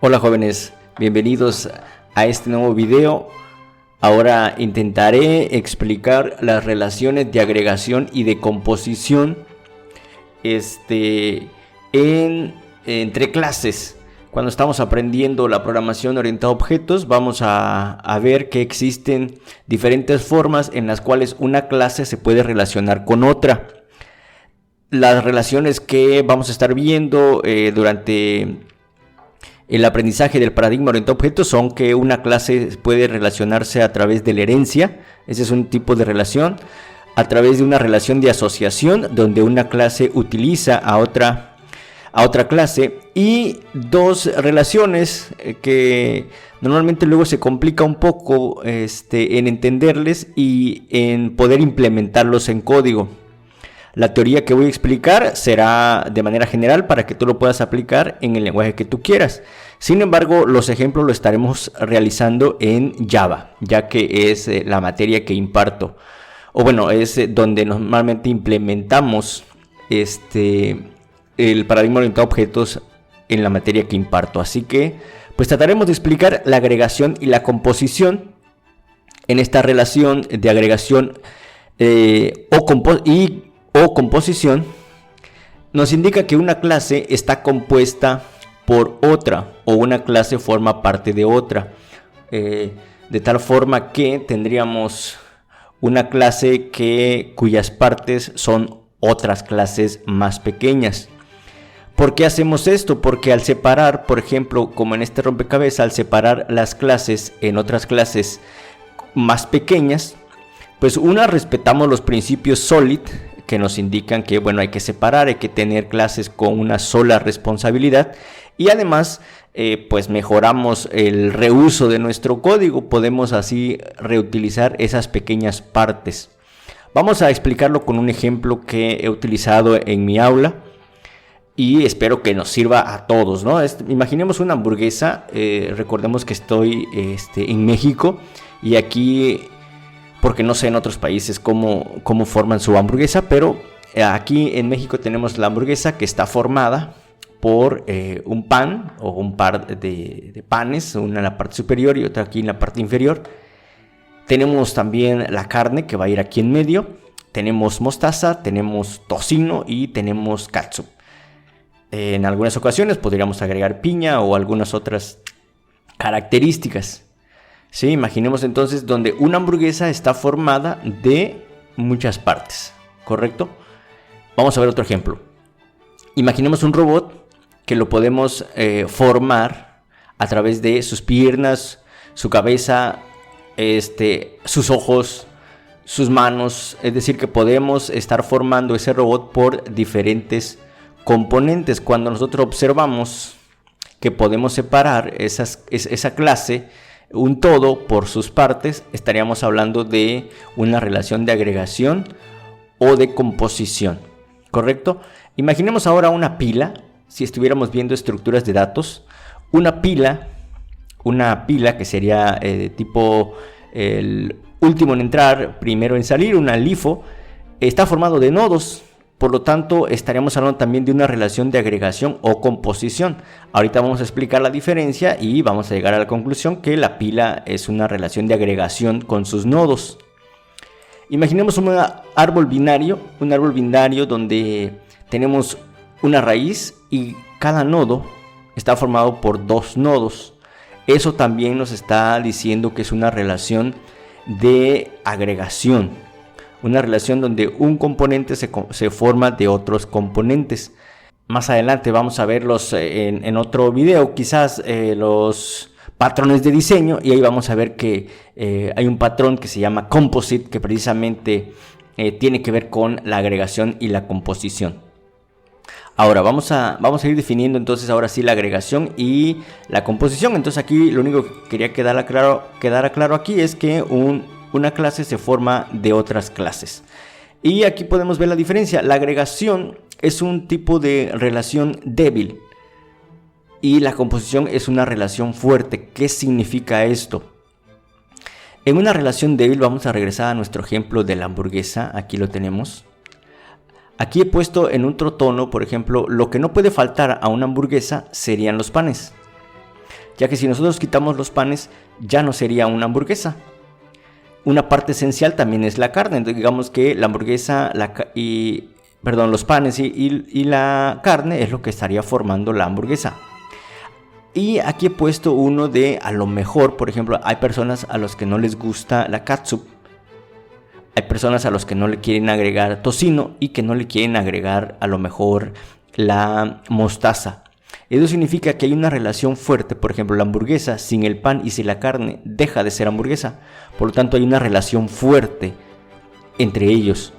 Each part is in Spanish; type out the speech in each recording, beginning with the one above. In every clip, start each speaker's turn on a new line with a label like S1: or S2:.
S1: Hola jóvenes, bienvenidos a este nuevo video. Ahora intentaré explicar las relaciones de agregación y de composición entre clases. Cuando estamos aprendiendo la programación orientada a objetos, vamos a ver que existen diferentes formas en las cuales una clase se puede relacionar con otra. Las relaciones que vamos a estar viendo durante el aprendizaje del paradigma orientado a objetos son que una clase puede relacionarse a través de la herencia, ese es un tipo de relación, a través de una relación de asociación, donde una clase utiliza a otra clase, y dos relaciones que normalmente luego se complica un poco en entenderles y en poder implementarlos en código. La teoría que voy a explicar será de manera general para que tú lo puedas aplicar en el lenguaje que tú quieras. Sin embargo, los ejemplos los estaremos realizando en Java, ya que es la materia que imparto. O bueno, es donde normalmente implementamos el paradigma orientado a objetos en la materia que imparto. Así que, pues trataremos de explicar la agregación y la composición en esta relación de agregación o composición. Nos indica que una clase está compuesta por otra o una clase forma parte de otra, de tal forma que tendríamos una clase cuyas partes son otras clases más pequeñas. ¿Por qué hacemos esto? Porque al separar, por ejemplo, como en este rompecabezas, al separar las clases en otras clases más pequeñas, pues respetamos los principios SOLID, que nos indican que hay que separar, hay que tener clases con una sola responsabilidad, y además pues mejoramos el reuso de nuestro código, podemos así reutilizar esas pequeñas partes. Vamos a explicarlo con un ejemplo que he utilizado en mi aula y espero que nos sirva a todos, ¿no? Imaginemos una hamburguesa, recordemos que estoy en México y aquí, porque no sé en otros países cómo forman su hamburguesa, pero aquí en México tenemos la hamburguesa que está formada por un pan o un par de panes, una en la parte superior y otra aquí en la parte inferior. Tenemos también la carne que va a ir aquí en medio, tenemos mostaza, tenemos tocino y tenemos catsup. En algunas ocasiones podríamos agregar piña o algunas otras características. Sí, imaginemos entonces donde una hamburguesa está formada de muchas partes, ¿correcto? Vamos a ver otro ejemplo. Imaginemos un robot que lo podemos formar a través de sus piernas, su cabeza, sus ojos, sus manos. Es decir, que podemos estar formando ese robot por diferentes componentes. Cuando nosotros observamos que podemos separar esa clase, un todo por sus partes, estaríamos hablando de una relación de agregación o de composición, ¿correcto? Imaginemos ahora una pila, si estuviéramos viendo estructuras de datos, una pila que sería tipo el último en entrar, primero en salir, una LIFO, está formado de nodos. Por lo tanto, estaríamos hablando también de una relación de agregación o composición. Ahorita vamos a explicar la diferencia y vamos a llegar a la conclusión que la pila es una relación de agregación con sus nodos. Imaginemos un árbol binario donde tenemos una raíz y cada nodo está formado por dos nodos. Eso también nos está diciendo que es una relación de agregación. Una relación donde un componente se forma de otros componentes. Más adelante vamos a verlos en otro video, quizás los patrones de diseño, y ahí vamos a ver que hay un patrón que se llama Composite, que precisamente tiene que ver con la agregación y la composición. Ahora vamos a ir definiendo entonces ahora sí la agregación y la composición. Entonces aquí lo único que quería quedara claro aquí es que una clase se forma de otras clases. Y aquí podemos ver la diferencia. La agregación es un tipo de relación débil y la composición es una relación fuerte. ¿Qué significa esto? En una relación débil, vamos a regresar a nuestro ejemplo de la hamburguesa. Aquí lo tenemos. Aquí he puesto en otro tono, por ejemplo, lo que no puede faltar a una hamburguesa serían los panes. ya que si nosotros quitamos los panes ya no sería una hamburguesa. Una parte esencial también es la carne, entonces digamos que la hamburguesa los panes y la carne es lo que estaría formando la hamburguesa. Y aquí he puesto uno de a lo mejor, por ejemplo, hay personas a los que no les gusta la catsup. Hay personas a los que no le quieren agregar tocino y que no le quieren agregar a lo mejor la mostaza. Eso significa que hay una relación fuerte. Por ejemplo, la hamburguesa sin el pan y sin la carne deja de ser hamburguesa. Por lo tanto, hay una relación fuerte entre ellos.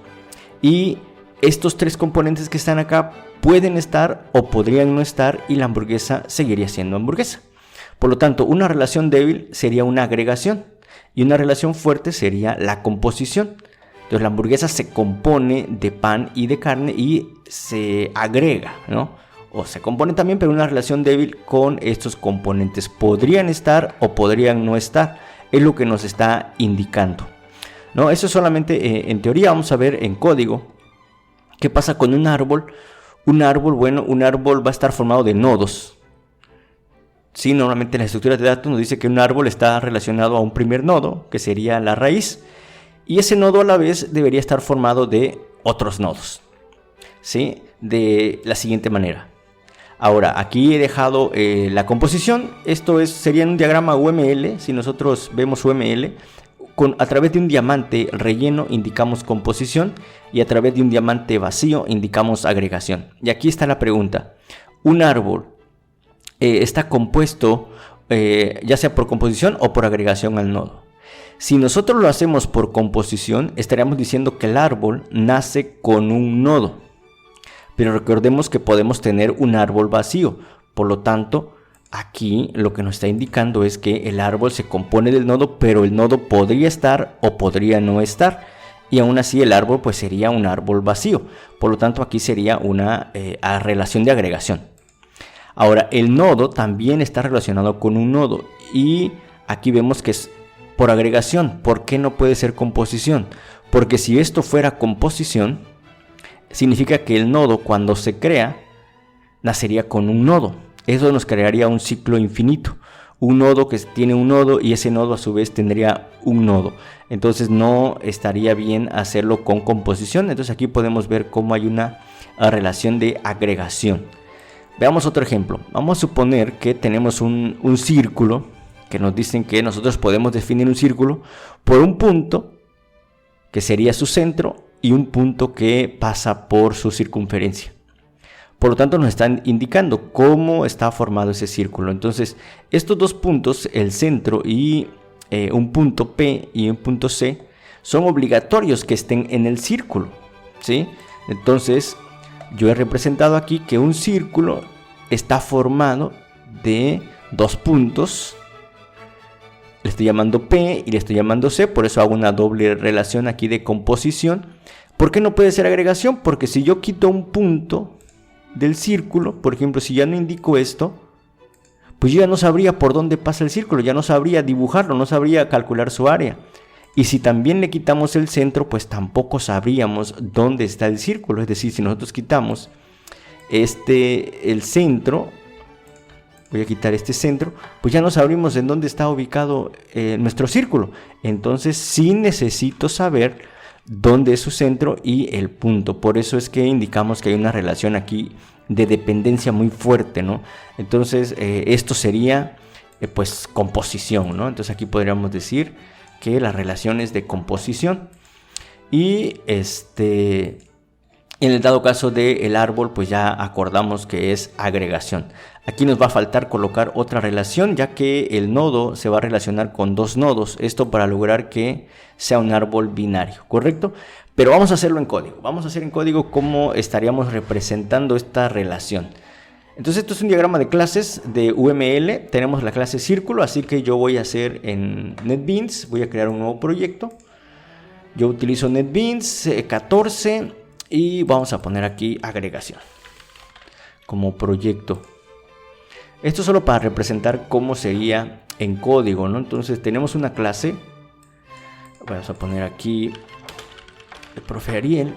S1: Y estos tres componentes que están acá pueden estar o podrían no estar y la hamburguesa seguiría siendo hamburguesa. Por lo tanto, una relación débil sería una agregación y una relación fuerte sería la composición. Entonces la hamburguesa se compone de pan y de carne y se agrega, ¿no? O se compone también, pero una relación débil con estos componentes. Podrían estar o podrían no estar. Es lo que nos está indicando, ¿no? Eso es solamente en teoría. Vamos a ver en código qué pasa con un árbol. Un árbol va a estar formado de nodos. Sí, normalmente en las estructuras de datos nos dice que un árbol está relacionado a un primer nodo, que sería la raíz. Y ese nodo a la vez debería estar formado de otros nodos, ¿sí? De la siguiente manera. Ahora, aquí he dejado la composición. Esto sería un diagrama UML. Si nosotros vemos UML, a través de un diamante relleno indicamos composición y a través de un diamante vacío indicamos agregación. Y aquí está la pregunta. Un árbol está compuesto ya sea por composición o por agregación al nodo. Si nosotros lo hacemos por composición, estaríamos diciendo que el árbol nace con un nodo. Pero recordemos que podemos tener un árbol vacío. Por lo tanto, aquí lo que nos está indicando es que el árbol se compone del nodo, pero el nodo podría estar o podría no estar. Y aún así el árbol pues sería un árbol vacío. Por lo tanto, aquí sería una relación de agregación. Ahora, el nodo también está relacionado con un nodo. Y aquí vemos que es por agregación. ¿Por qué no puede ser composición? Porque si esto fuera composición, significa que el nodo cuando se crea, nacería con un nodo. Eso nos crearía un ciclo infinito. Un nodo que tiene un nodo y ese nodo a su vez tendría un nodo. Entonces no estaría bien hacerlo con composición. Entonces aquí podemos ver cómo hay una relación de agregación. Veamos otro ejemplo. Vamos a suponer que tenemos un círculo, que nos dicen que nosotros podemos definir un círculo por un punto que sería su centro y un punto que pasa por su circunferencia. Por lo tanto, nos están indicando cómo está formado ese círculo. Entonces, estos dos puntos, el centro y un punto P y un punto C, son obligatorios que estén en el círculo, ¿sí? Entonces, yo he representado aquí que un círculo está formado de dos puntos. Le estoy llamando P y le estoy llamando C, por eso hago una doble relación aquí de composición. ¿Por qué no puede ser agregación? Porque si yo quito un punto del círculo, por ejemplo, si ya no indico esto, pues yo ya no sabría por dónde pasa el círculo, ya no sabría dibujarlo, no sabría calcular su área. Y si también le quitamos el centro, pues tampoco sabríamos dónde está el círculo. Es decir, si nosotros quitamos el centro, voy a quitar este centro, pues ya no sabríamos en dónde está ubicado nuestro círculo. Entonces sí necesito saber dónde es su centro y el punto. Por eso es que indicamos que hay una relación aquí de dependencia muy fuerte, ¿no? Entonces esto sería pues composición, ¿no? Entonces aquí podríamos decir que la relación es de composición. Y en el dado caso del árbol, pues ya acordamos que es agregación. Aquí nos va a faltar colocar otra relación, ya que el nodo se va a relacionar con dos nodos. Esto para lograr que sea un árbol binario, ¿correcto? Pero vamos a hacerlo en código. Vamos a hacer en código cómo estaríamos representando esta relación. Entonces esto es un diagrama de clases de UML. Tenemos la clase círculo, así que yo voy a hacer en NetBeans, voy a crear un nuevo proyecto. Yo utilizo NetBeans 14 y vamos a poner aquí agregación como proyecto. Esto solo para representar cómo sería en código, ¿no? Entonces tenemos una clase, vamos a poner aquí el profe Ariel,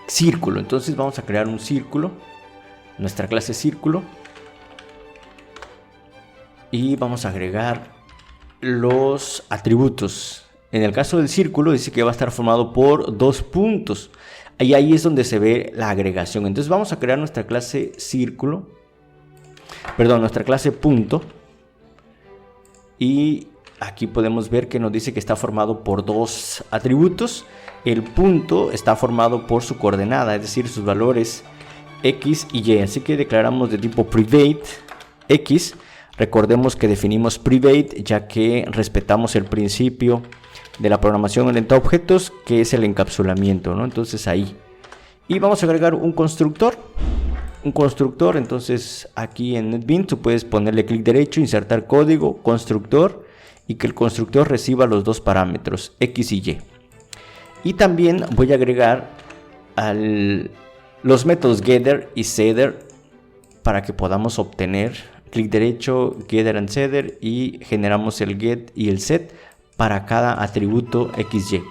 S1: círculo. Entonces vamos a crear un círculo, nuestra clase círculo. y vamos a agregar los atributos. En el caso del círculo dice que va a estar formado por 2 puntos. Y ahí es donde se ve la agregación. Entonces vamos a crear nuestra clase círculo. Perdón, nuestra clase punto. Y aquí podemos ver que nos dice que está formado por 2 atributos. El punto está formado por su coordenada, es decir, sus valores X y Y. Así que declaramos de tipo private X. Recordemos que definimos private ya que respetamos el principio de la programación orientada a objetos, que es el encapsulamiento, ¿no? Entonces ahí. Y vamos a agregar un constructor. Entonces aquí en NetBeans tú puedes ponerle clic derecho, insertar código, constructor, y que el constructor reciba los 2 parámetros, X y Y. Y también voy a agregar los métodos getter y setter para que podamos obtener clic derecho, getter and setter, y generamos el get y el set para cada atributo XY.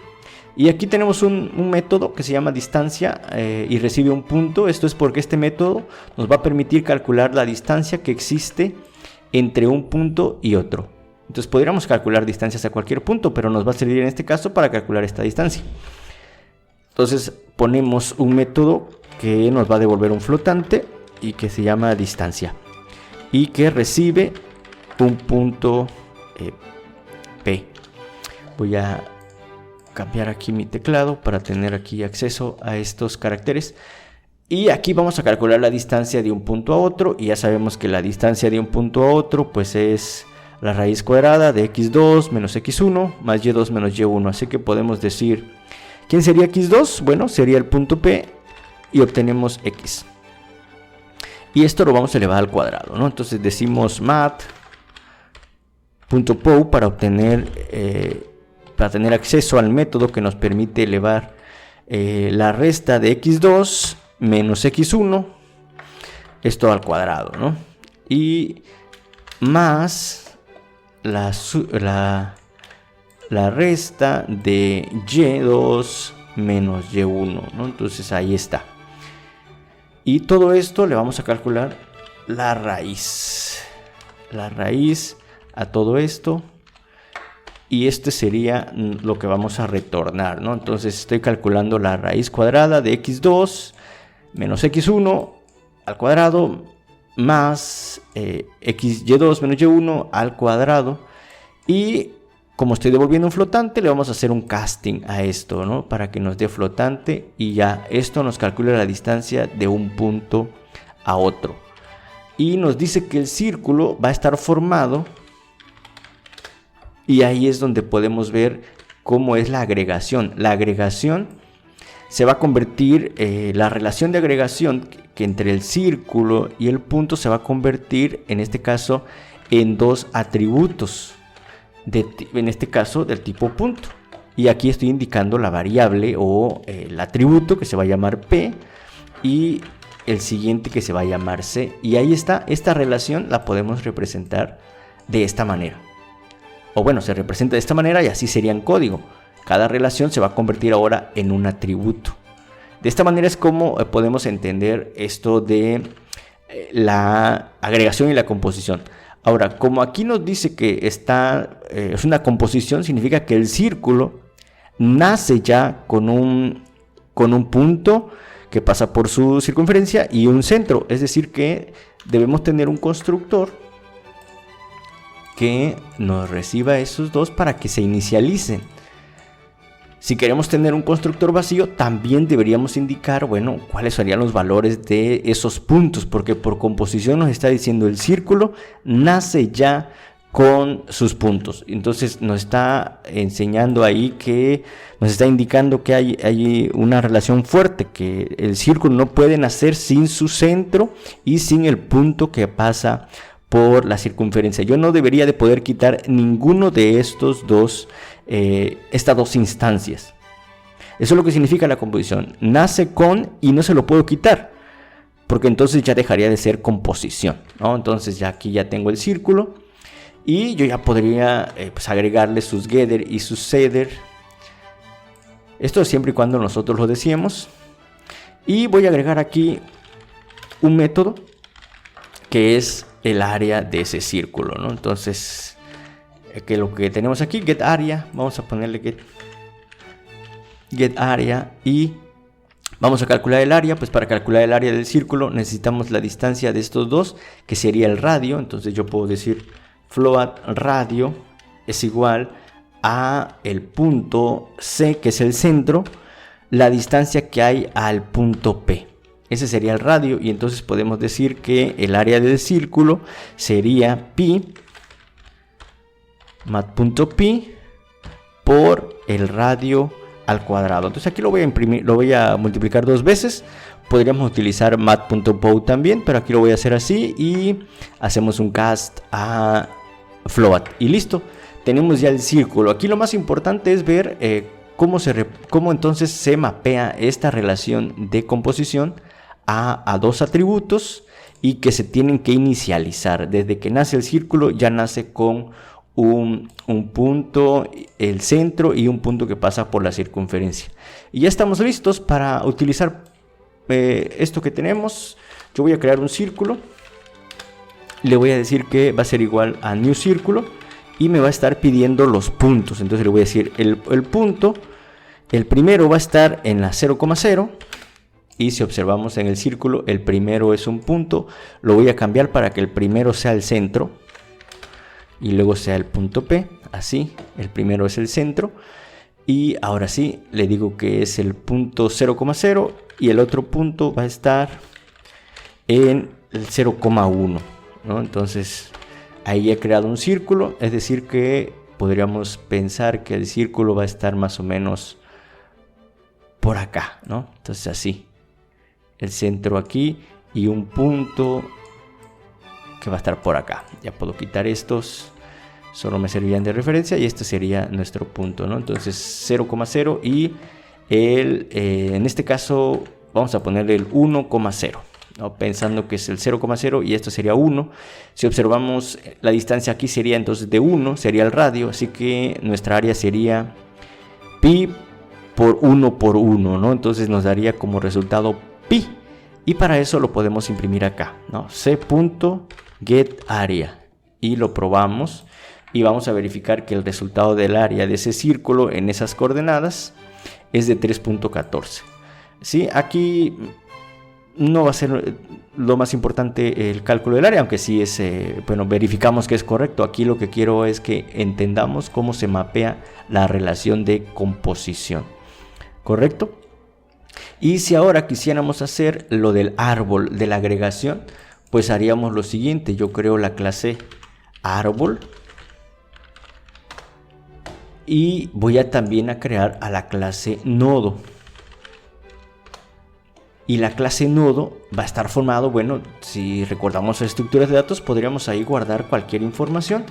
S1: Y aquí tenemos un método que se llama distancia y recibe un punto. Esto es porque este método nos va a permitir calcular la distancia que existe entre un punto y otro. Entonces podríamos calcular distancias a cualquier punto, pero nos va a servir en este caso para calcular esta distancia. Entonces ponemos un método que nos va a devolver un flotante y que se llama distancia y que recibe un punto P. Voy a cambiar aquí mi teclado para tener aquí acceso a estos caracteres. Y aquí vamos a calcular la distancia de un punto a otro. Y ya sabemos que la distancia de un punto a otro pues es la raíz cuadrada de x2 menos x1 más y2 menos y1. Así que podemos decir, ¿quién sería x2? Bueno, sería el punto P y obtenemos x. Y esto lo vamos a elevar al cuadrado, ¿no? Entonces decimos mat.pow para tener acceso al método que nos permite elevar la resta de x2 menos x1, esto al cuadrado, ¿no? Y más la resta de y2 menos y1, ¿no? Entonces ahí está. Y todo esto le vamos a calcular la raíz a todo esto. Y este sería lo que vamos a retornar, ¿no? Entonces estoy calculando la raíz cuadrada de x2 menos x1 al cuadrado más y2 menos y1 al cuadrado. Y como estoy devolviendo un flotante, le vamos a hacer un casting a esto, ¿no? Para que nos dé flotante y ya esto nos calcula la distancia de un punto a otro. Y nos dice que el círculo va a estar formado. Y ahí es donde podemos ver cómo es la agregación. La agregación se va a convertir, la relación de agregación que entre el círculo y el punto se va a convertir, en este caso, en 2 atributos. En este caso, del tipo punto. Y aquí estoy indicando la variable o el atributo que se va a llamar P y el siguiente que se va a llamar C. Y ahí está, esta relación la podemos representar de esta manera. O bueno, se representa de esta manera y así sería en código. Cada relación se va a convertir ahora en un atributo. De esta manera es como podemos entender esto de la agregación y la composición. Ahora, como aquí nos dice que es una composición, significa que el círculo nace ya con un punto que pasa por su circunferencia y un centro. Es decir, que debemos tener un constructor que nos reciba esos dos para que se inicialicen. Si queremos tener un constructor vacío, también deberíamos indicar, bueno, cuáles serían los valores de esos puntos, porque por composición nos está diciendo el círculo nace ya con sus puntos. Entonces nos está enseñando ahí que nos está indicando que hay una relación fuerte, que el círculo no puede nacer sin su centro y sin el punto que pasa por la circunferencia. Yo no debería de poder quitar ninguno de estos dos, estas dos instancias. Eso es lo que significa la composición. Nace con y no se lo puedo quitar, porque entonces ya dejaría de ser composición, ¿no? Entonces ya aquí ya tengo el círculo y yo ya podría pues agregarle sus getter y sus setter. Esto siempre y cuando nosotros lo deseemos. Y voy a agregar aquí un método que es el área de ese círculo, ¿no? Entonces, que lo que tenemos aquí, get area, vamos a ponerle get area y vamos a calcular el área. Pues para calcular el área del círculo necesitamos la distancia de estos dos, que sería el radio. Entonces yo puedo decir float radio es igual a el punto C, que es el centro, la distancia que hay al punto P. Ese sería el radio, y entonces podemos decir que el área del círculo sería pi, mat.pi, por el radio al cuadrado. Entonces aquí lo voy a imprimir, lo voy a multiplicar 2 veces. Podríamos utilizar mat.pow también, pero aquí lo voy a hacer así y hacemos un cast a float y listo. Tenemos ya el círculo. Aquí lo más importante es ver cómo entonces se mapea esta relación de composición a dos atributos y que se tienen que inicializar. Desde que nace el círculo ya nace con un punto, el centro, y un punto que pasa por la circunferencia. Y ya estamos listos para utilizar esto que tenemos. Yo voy a crear un círculo. Le voy a decir que va a ser igual a new círculo y me va a estar pidiendo los puntos. Entonces le voy a decir el punto, el primero va a estar en la 0,0. Y si observamos en el círculo, el primero es un punto. Lo voy a cambiar para que el primero sea el centro y luego sea el punto P. Así, el primero es el centro. Y ahora sí, le digo que es el punto 0,0 y el otro punto va a estar en el 0,1, ¿no? Entonces, ahí he creado un círculo. Es decir que podríamos pensar que el círculo va a estar más o menos por acá, ¿no? Entonces así. El centro aquí y un punto que va a estar por acá. Ya puedo quitar estos, solo me servirían de referencia y este sería nuestro punto, ¿no? Entonces 0,0 y en este caso vamos a ponerle el 1,0, ¿no? Pensando que es el 0,0 y esto sería 1. Si observamos la distancia aquí sería entonces de 1, sería el radio, así que nuestra área sería pi por 1 por 1, ¿no? Entonces nos daría como resultado pi, y para eso lo podemos imprimir acá, ¿no? c.getArea y lo probamos y vamos a verificar que el resultado del área de ese círculo en esas coordenadas es de 3.14. ¿Sí? Aquí no va a ser lo más importante el cálculo del área, aunque sí es, bueno, verificamos que es correcto. Aquí lo que quiero es que entendamos cómo se mapea la relación de composición, ¿correcto? Y si ahora quisiéramos hacer lo del árbol de la agregación, pues haríamos lo siguiente. Yo creo la clase árbol y voy a también a crear a la clase nodo. Y la clase nodo va a estar formado, bueno, si recordamos las estructuras de datos, podríamos ahí guardar cualquier información,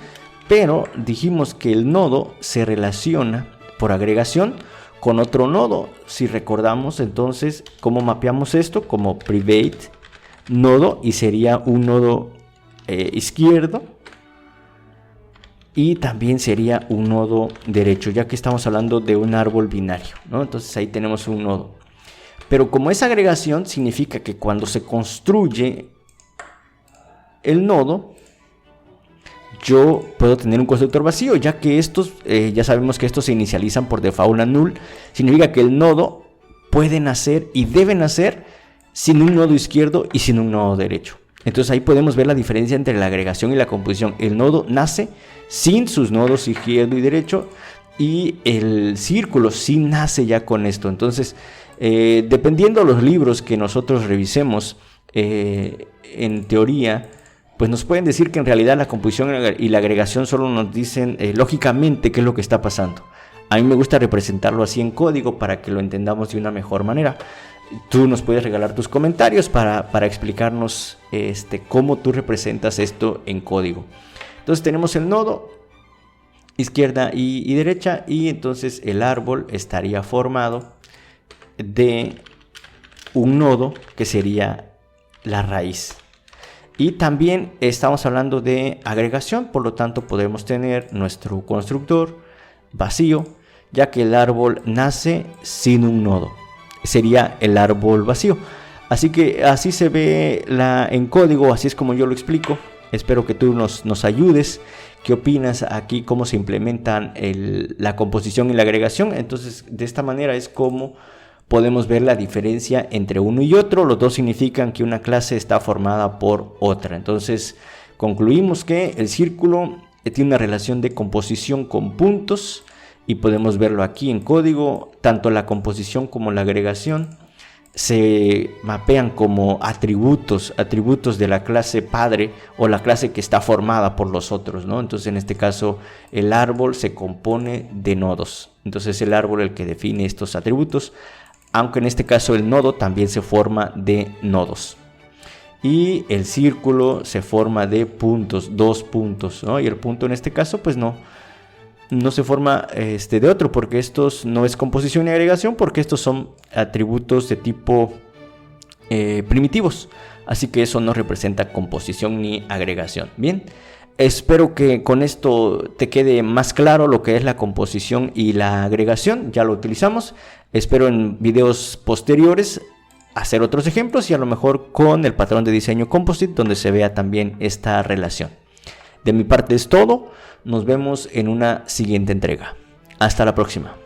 S1: pero dijimos que el nodo se relaciona por agregación con otro nodo. Si recordamos entonces cómo mapeamos esto, como private nodo, y sería un nodo izquierdo y también sería un nodo derecho, ya que estamos hablando de un árbol binario, ¿no? Entonces ahí tenemos un nodo. Pero como es agregación, significa que cuando se construye el nodo, yo puedo tener un constructor vacío, ya que estos, ya sabemos que estos se inicializan por default a null. Significa que el nodo puede nacer y debe nacer sin un nodo izquierdo y sin un nodo derecho. Entonces ahí podemos ver la diferencia entre la agregación y la composición. El nodo nace sin sus nodos izquierdo y derecho, y el círculo sí nace ya con esto. Entonces, dependiendo de los libros que nosotros revisemos, en teoría, pues nos pueden decir que en realidad la composición y la agregación solo nos dicen lógicamente qué es lo que está pasando. A mí me gusta representarlo así en código para que lo entendamos de una mejor manera. Tú nos puedes regalar tus comentarios para explicarnos cómo tú representas esto en código. Entonces tenemos el nodo izquierda y derecha, y entonces el árbol estaría formado de un nodo que sería la raíz. Y también estamos hablando de agregación, por lo tanto podemos tener nuestro constructor vacío, ya que el árbol nace sin un nodo. Sería el árbol vacío. Así que así se ve en código, así es como yo lo explico. Espero que tú nos ayudes. ¿Qué opinas aquí? ¿Cómo se implementan la composición y la agregación? Entonces, de esta manera es como podemos ver la diferencia entre uno y otro. Los dos significan que una clase está formada por otra. Entonces, concluimos que el círculo tiene una relación de composición con puntos y podemos verlo aquí en código. Tanto la composición como la agregación se mapean como atributos de la clase padre o la clase que está formada por los otros, ¿no? Entonces, en este caso, el árbol se compone de nodos. Entonces, el árbol es el que define estos atributos, aunque en este caso el nodo también se forma de nodos. Y el círculo se forma de puntos, 2 puntos, ¿no? Y el punto en este caso, pues no se forma de otro, porque estos no es composición ni agregación, porque estos son atributos de tipo primitivos, así que eso no representa composición ni agregación. Bien, espero que con esto te quede más claro lo que es la composición y la agregación. Ya lo utilizamos, espero en videos posteriores hacer otros ejemplos y a lo mejor con el patrón de diseño Composite, donde se vea también esta relación. De mi parte es todo. Nos vemos en una siguiente entrega. Hasta la próxima.